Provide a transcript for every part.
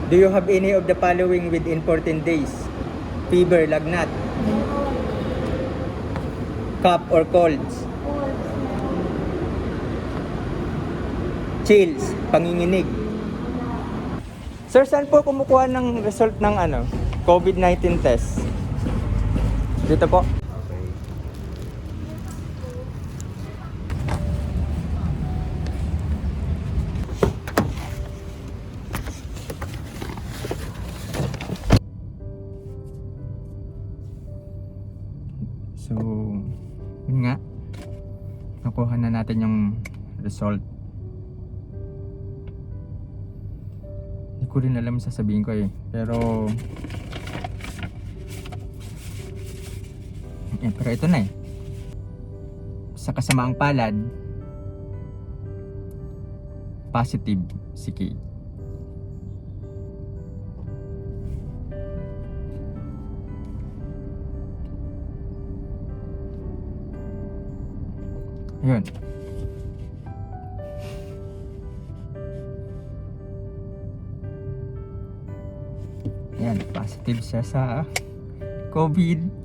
Do you have any of the following within 14 days? Fever, lagnat, cough or colds, chills, panginginig. Sir, saan po kumukuha ng result ng COVID-19 test? Dito po. Okay. So, yun nga. Nakuha na natin yung result. Hindi ko rin alam sasabihin ko eh. Pero ito na eh. Sa kasamaang palad, positive si Khaye. Ayun. Ayan, positive siya sa COVID.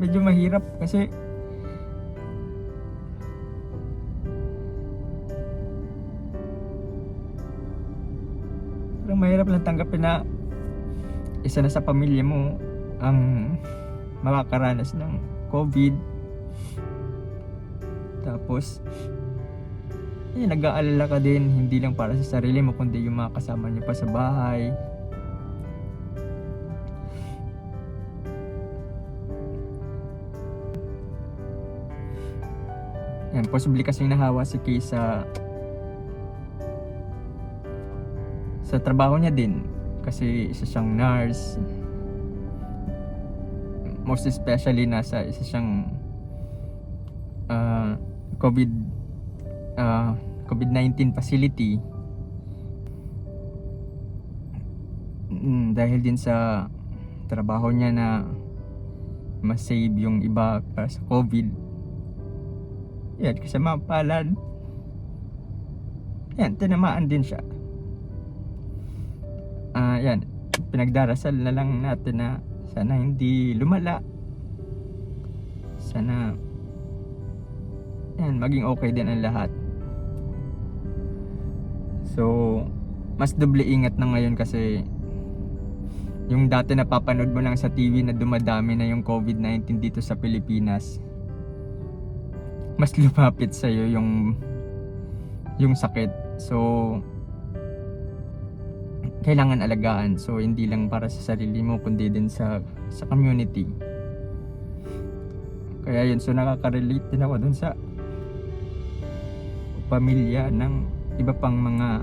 Medyo mahirap kasi parang mahirap lang tanggapin na isa na sa pamilya mo ang makakaranas ng COVID. Tapos nag-aalala ka din, hindi lang para sa sarili mo kundi yung mga kasama niyo pa sa bahay. Yan, possibly kasi nahawa si Khaye sa trabaho niya din kasi isa siyang nurse, most especially nasa isa siyang COVID-19 facility. Dahil din sa trabaho niya na ma-save yung iba para sa COVID. Yan, kasama palad. Yan, tinamaan din siya. Yan, pinagdarasal na lang natin na sana hindi lumala. Sana yan, maging okay din ang lahat. So, mas doble ingat na ngayon kasi yung dati napapanood mo lang sa TV na dumadami na yung COVID-19 dito sa Pilipinas, mas lumapit sa'yo yung sakit. So, kailangan alagaan. So, hindi lang para sa sarili mo, kundi din sa community. Kaya yun, so nakaka-relate din ako dun sa pamilya ng iba pang mga,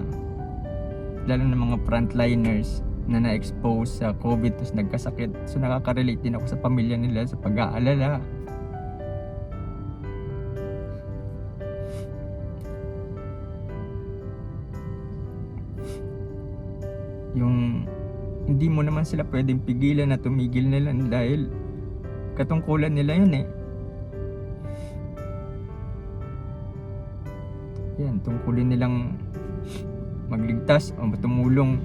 lalo na mga frontliners na na-expose sa COVID tapos nagkasakit. So, nakaka-relate din ako sa pamilya nila sa pag-aalala. Yung hindi mo naman sila pwedeng pigilan na tumigil nila dahil katungkulan nila yun eh. Yan, tungkulin nilang magligtas o tumulong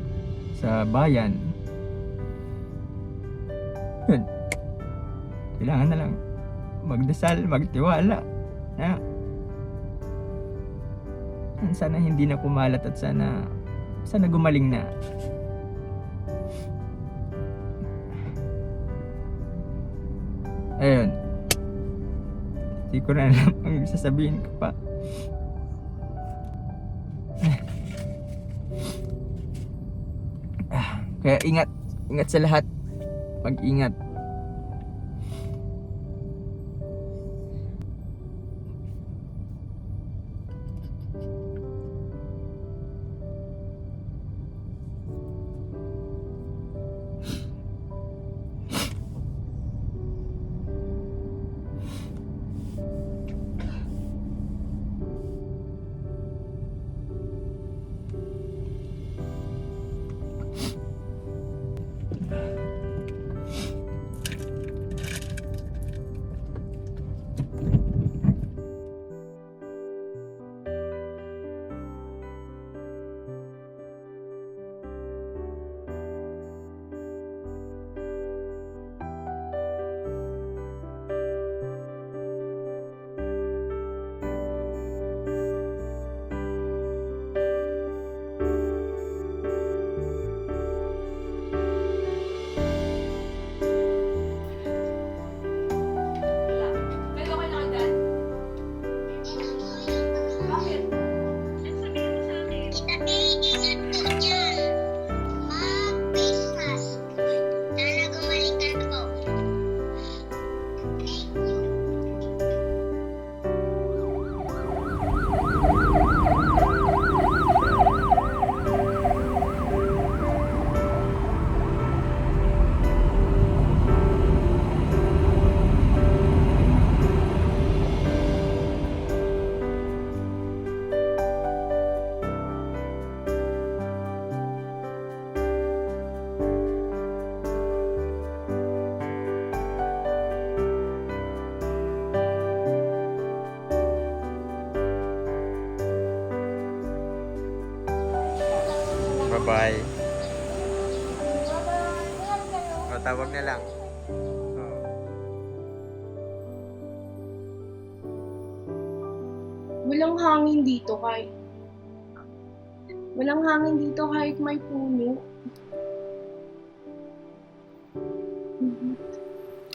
sa bayan. Yun, kailangan na lang magdasal, magtiwala na sana hindi na kumalat at sana gumaling na. Ayun, hindi ko na alam ang sasabihin ko pa. Kaya ingat sa lahat, mag-ingat. Bye-bye. O, tawag na lang. O. Walang hangin dito kahit. Walang hangin dito kahit may puno.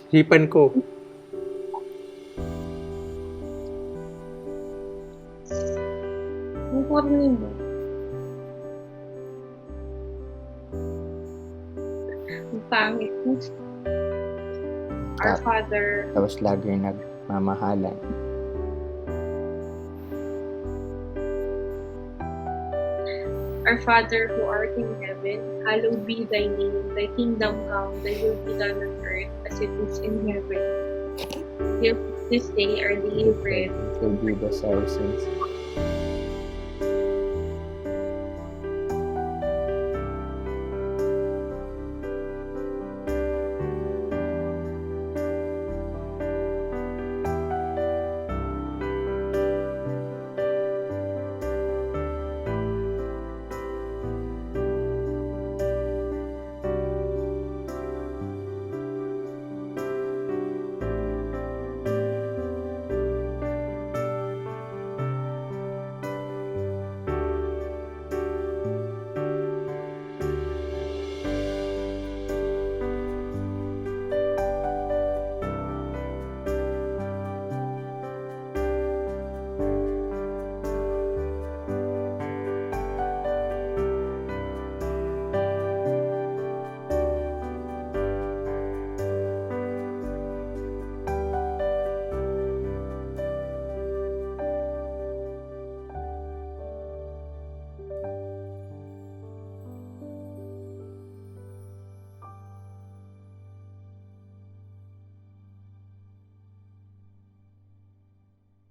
Hipan ko. Ang corny mo. Ang pangit mo. Our Father. Tapos lagi nagmamahalan. Our Father who art in heaven, hallowed be thy name. Thy kingdom come, thy will be done on earth as it is in heaven. Give this day our daily bread. Forgive us our sins,